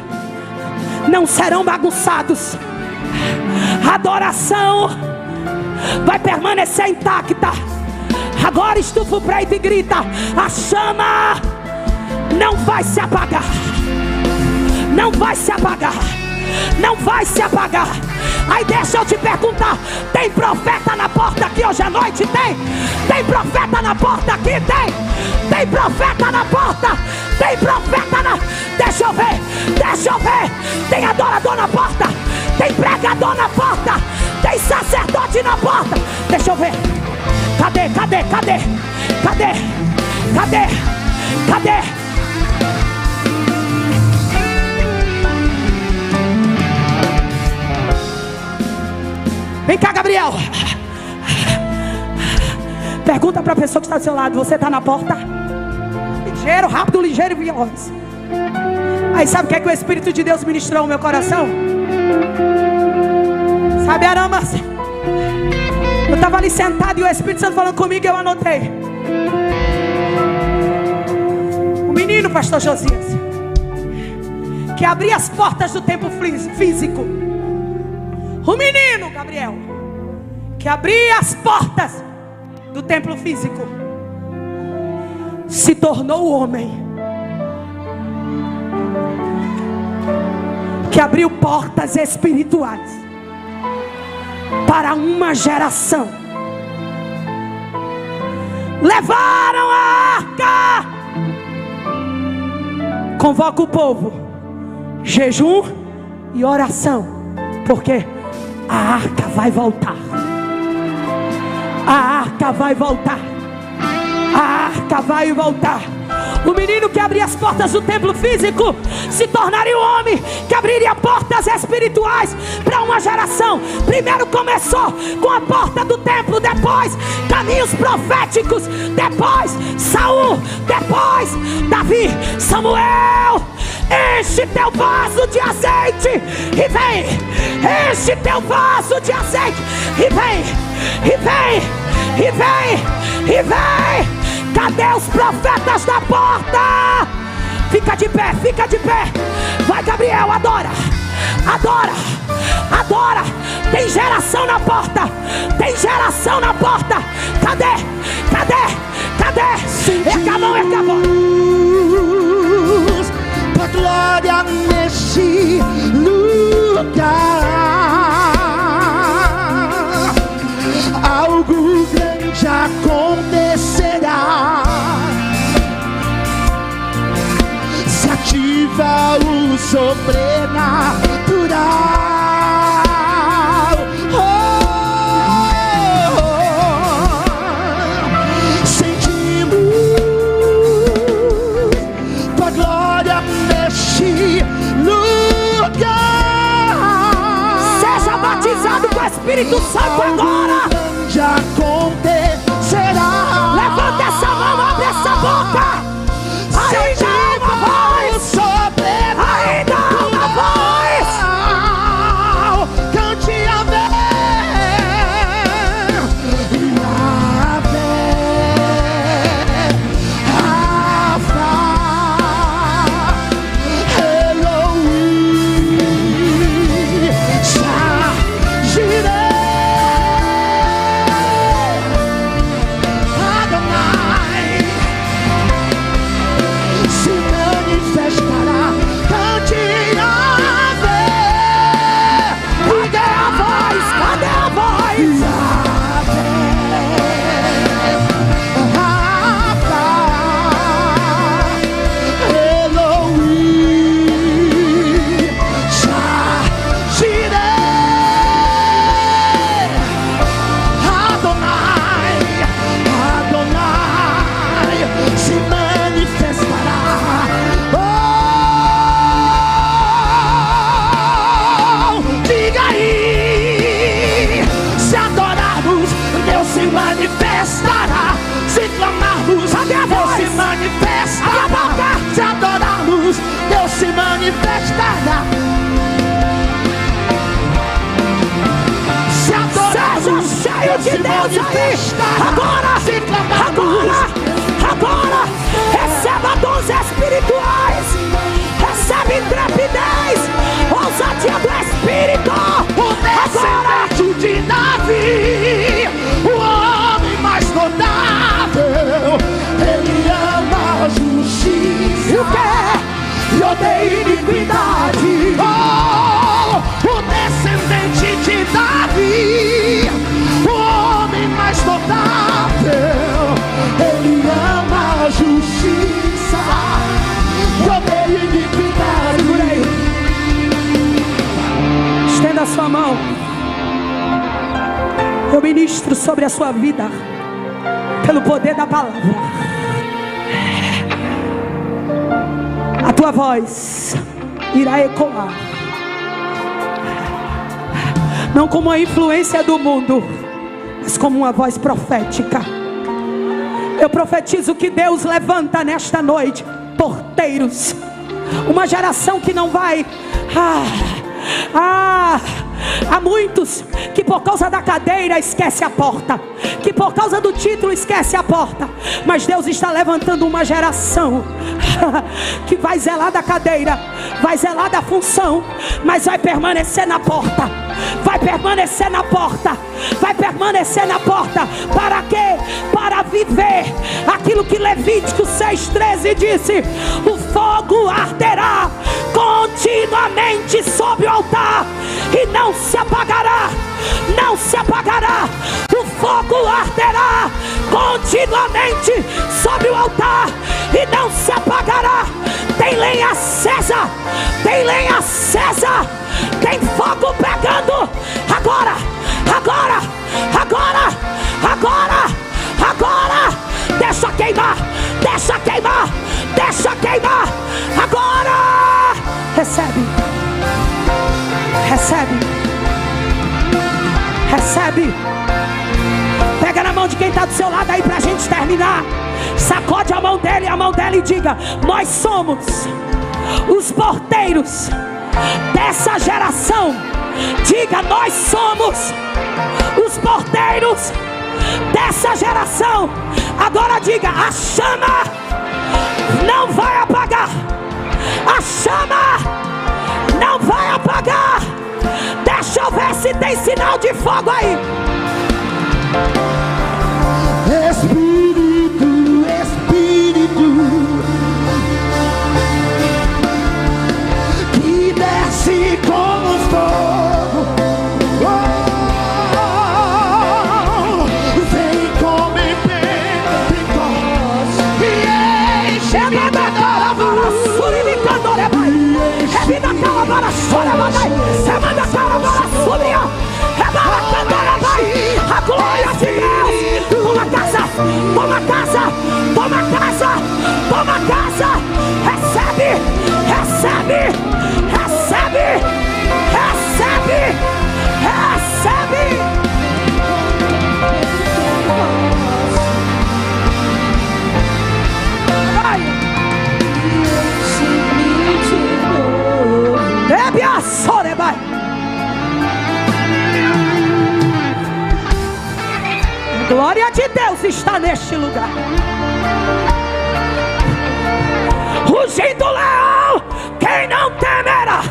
não serão bagunçados. A adoração vai permanecer intacta. Agora estufa o peito e grita: a chama não vai se apagar. Não vai se apagar. Não vai se apagar. Aí deixa eu te perguntar: tem profeta na porta aqui hoje à noite? Tem? Tem profeta na porta aqui? Tem? Tem profeta na porta? Tem profeta na... Deixa eu ver. Deixa eu ver. Tem adorador na porta? Tem pregador na porta? Tem sacerdote na porta? Deixa eu ver. Cadê? Cadê? Cadê? Cadê? Cadê? Cadê? Vem cá, Gabriel. Pergunta para a pessoa que está do seu lado: você está na porta? Ligeiro, rápido, ligeiro e veloz. Aí sabe o que é que o Espírito de Deus ministrou no meu coração? Sabe, Aramas? Eu estava ali sentado e o Espírito Santo falando comigo e eu anotei. O menino, pastor Josias, que abria as portas do templo físico. O menino, Gabriel, que abria as portas do templo físico, se tornou o homem que abriu portas espirituais para uma geração. Levaram a arca. Convoca o povo, jejum e oração, porque a arca vai voltar. A arca vai voltar. a arca vai voltar. O menino que abria as portas do templo físico se tornaria um homem que abriria portas espirituais para uma geração. Primeiro começou com a porta do templo, depois caminhos proféticos, depois Saul, depois Davi, Samuel. Enche teu vaso de azeite e vem. Enche teu vaso de azeite e vem, e vem, e vem, e vem. Cadê os profetas da porta? Fica de pé, fica de pé. Vai, Gabriel, adora, adora, adora. Tem geração na porta, tem geração na porta. Cadê, cadê, cadê? Erga a mão, erga a mão. Tua glória nesse lugar, algo grande acontecerá. Se ativa o sobrenatural. Sentimos tua glória neste lugar. Seja batizado com o Espírito Santo agora. Já acontecerá. Levanta essa mão, abre essa boca. Ainda uma voz, ainda uma voz. Cante a de Deus aí. Agora, agora, agora. Receba dons espirituais. Recebe intrepidez, ousadia do Espírito. O descendente de Davi, o homem mais notável. Ele ama a justiça e o quê? E odeia iniquidade. Oh, o descendente de Davi, o homem mais notável. Ele ama a justiça e odeia iniquidade. Segura aí. Estenda a sua mão. Eu ministro sobre a sua vida pelo poder da palavra. A tua voz irá ecoar, não como a influência do mundo, mas como uma voz profética. Eu profetizo que Deus levanta nesta noite porteiros, uma geração que não vai há muitos que por causa da cadeira esquece a porta, que por causa do título esquece a porta, mas Deus está levantando uma geração que vai zelar da cadeira, vai zelar da função, mas vai permanecer na porta, vai permanecer na porta, vai permanecer na porta. Para quê? Para viver aquilo que Levítico 6,13 disse: o fogo arderá continuamente sobre o altar e não se apagará, não se apagará. O fogo arderá continuamente sobre o altar e não se apagará. Tem lenha acesa, tem lenha acesa, tem fogo pegando. Agora, agora, agora, agora, agora. Deixa que queimar, deixa queimar, deixa queimar. Agora recebe, recebe, recebe. Pega na mão de quem está do seu lado aí pra gente terminar. Sacode a mão dele e diga: nós somos os porteiros dessa geração. Diga: nós somos os porteiros dessa geração. Agora diga: a chama não vai apagar, a chama não vai apagar. Deixa eu ver se tem sinal de fogo aí. Espírito, Espírito, que desce como fogo, vem como em Pentecostes e enche a calavara, suribicandora, rebida a calavara, choramanai, semana a calavara, subia, rebala a candora, vai, a glória de Deus. Toma casa, toma casa, toma casa, toma casa. Recebe, recebe, recebe, recebe, recebe. Vai. Bebe a sore, vai. Glória de Deus está neste lugar. Rugindo leão, quem não temerá?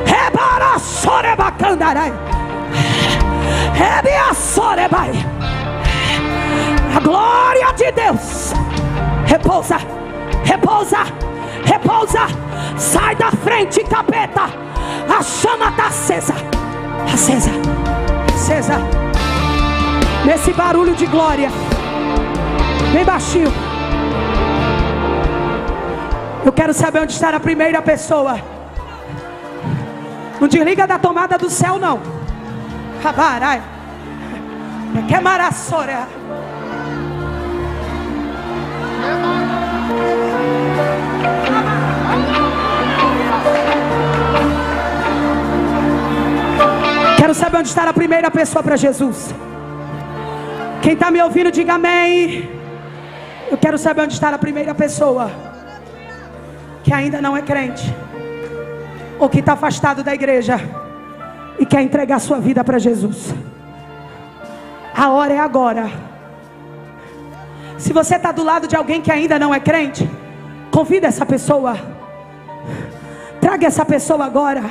Rebara sorebacandarai, rebia sorebai. A glória de Deus repousa, repousa, repousa. Sai da frente, capeta. A chama está acesa, acesa, acesa. Nesse barulho de glória, bem baixinho. Eu quero saber onde está a primeira pessoa. Não desliga da tomada do céu, não. Rabarai, que marassora. Quero saber onde está a primeira pessoa para Jesus. Quem está me ouvindo, diga amém. Eu quero saber onde está a primeira pessoa que ainda não é crente, ou que está afastado da igreja e quer entregar sua vida para Jesus. A hora é agora. Se você está do lado de alguém que ainda não é crente, convida essa pessoa. Traga essa pessoa agora.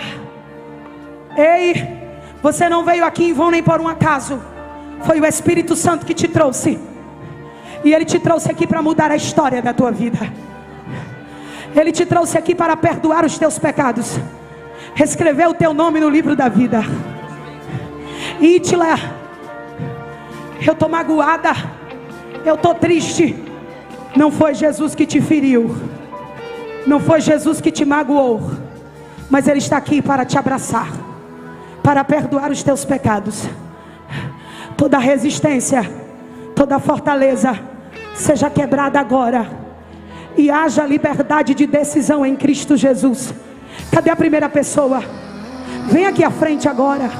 Ei, você não veio aqui em vão nem por um acaso. Foi o Espírito Santo que te trouxe. E Ele te trouxe aqui para mudar a história da tua vida. Ele te trouxe aqui para perdoar os teus pecados, reescrever o teu nome no livro da vida. E te lá, eu estou magoada, eu estou triste. Não foi Jesus que te feriu, não foi Jesus que te magoou, mas Ele está aqui para te abraçar, para perdoar os teus pecados. Toda resistência, toda fortaleza seja quebrada agora, e haja liberdade de decisão em Cristo Jesus. Cadê a primeira pessoa? Vem aqui à frente agora.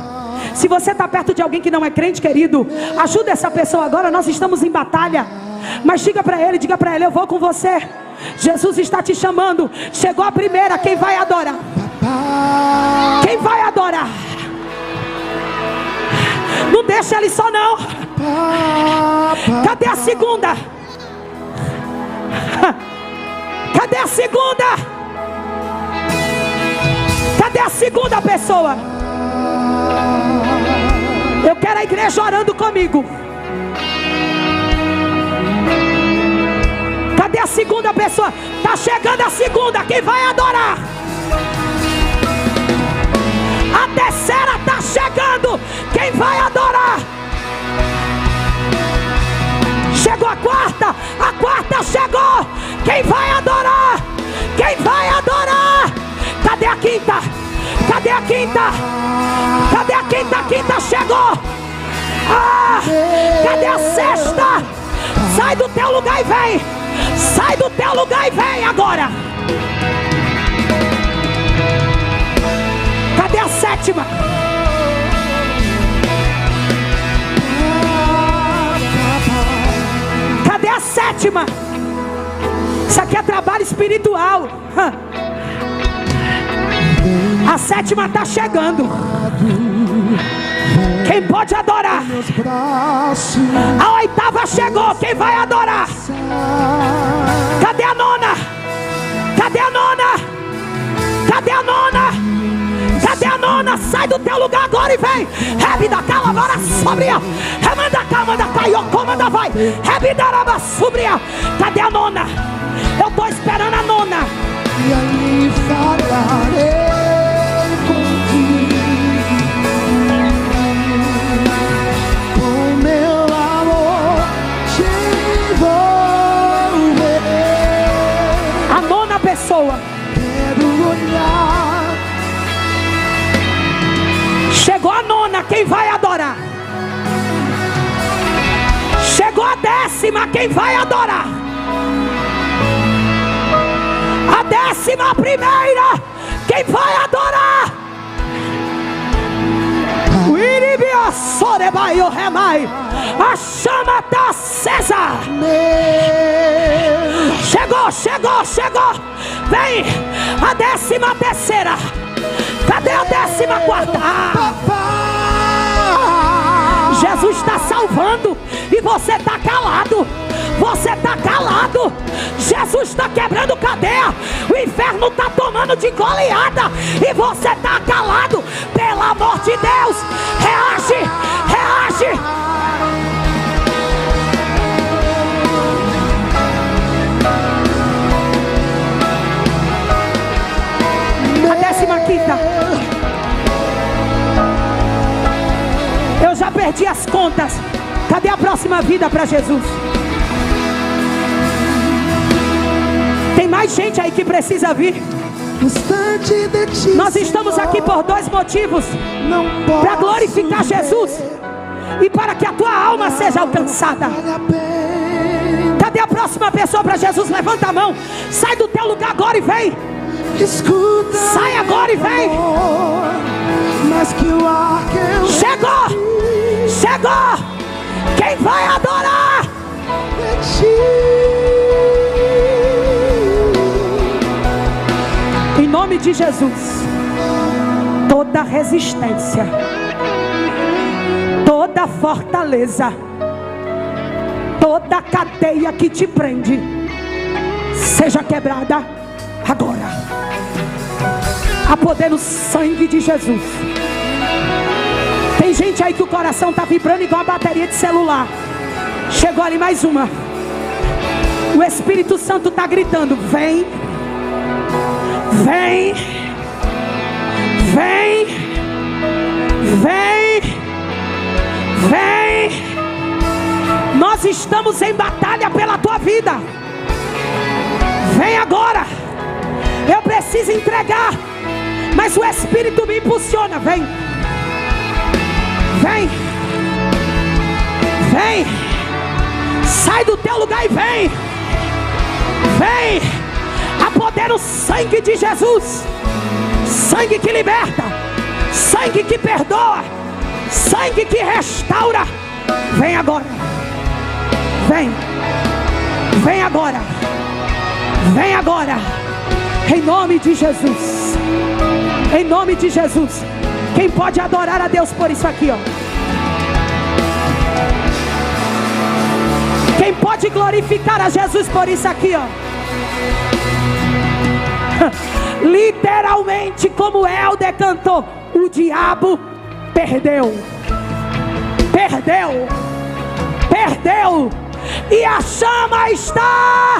Se você está perto de alguém que não é crente, querido, ajuda essa pessoa agora. Nós estamos em batalha, mas diga para ele, eu vou com você. Jesus está te chamando. Chegou a primeira, quem vai adorar? Quem vai adorar? Não deixa ele só não. Cadê a segunda? Cadê a segunda? Cadê a segunda pessoa? Eu quero a igreja orando comigo. Cadê a segunda pessoa? Tá chegando a segunda, quem vai adorar? A terceira tá chegando, quem vai adorar? Chegou a quarta chegou, quem vai adorar? Quem vai adorar? Cadê a quinta? Cadê a quinta? Cadê a quinta? A quinta chegou. Cadê a sexta? Sai do teu lugar e vem. Sai do teu lugar e vem agora. Cadê a sétima? Cadê a sétima? Isso aqui é trabalho espiritual. A sétima está chegando. Quem pode adorar? A oitava chegou. Quem vai adorar? Cadê a nona? Cadê a nona? Cadê a nona? Cadê a nona? Sai do teu lugar agora e vem. Rebida calavara sobria. Remanda calma da caio, comanda vai. Rebida raba sobria. Cadê a nona? Eu tô esperando a nona. E aí falarei contigo, com meu amor te envolver. A nona pessoa. Quero olhar. Chegou a nona, quem vai adorar? Chegou a décima, quem vai adorar? A 11ª, quem vai adorar? A chama está acesa. Chegou. Vem a 13ª. Cadê a 14ª? Jesus está salvando e você está calado. Você está calado. Jesus está quebrando cadeia. O inferno está tomando de goleada e você está calado. Pelo amor de Deus, reage. A 15ª. Eu já perdi as contas. Cadê a próxima vida para Jesus? Tem mais gente aí que precisa vir. Nós estamos aqui por 2 motivos: para glorificar Jesus e para que a tua alma seja alcançada. Cadê a próxima pessoa para Jesus? Levanta a mão. Sai do teu lugar agora e vem. Sai agora e vem. Chegou. Quem vai adorar? Em nome de Jesus, toda resistência, toda fortaleza, toda cadeia que te prende, seja quebrada agora. A poder no sangue de Jesus. Tem gente aí que o coração está vibrando igual a bateria de celular. Chegou ali mais uma. O Espírito Santo está gritando: vem. Vem. Nós estamos em batalha pela tua vida. Vem agora. Eu preciso entregar, mas o Espírito me impulsiona. Vem. Sai do teu lugar e vem. A poder no sangue de Jesus. Sangue que liberta, sangue que perdoa, sangue que restaura. Vem agora. Vem agora. Em nome de Jesus. Em nome de Jesus. Quem pode adorar a Deus por isso aqui, ó? Quem pode glorificar a Jesus por isso aqui, ó? Literalmente, como o Helder cantou, o diabo perdeu. E a chama está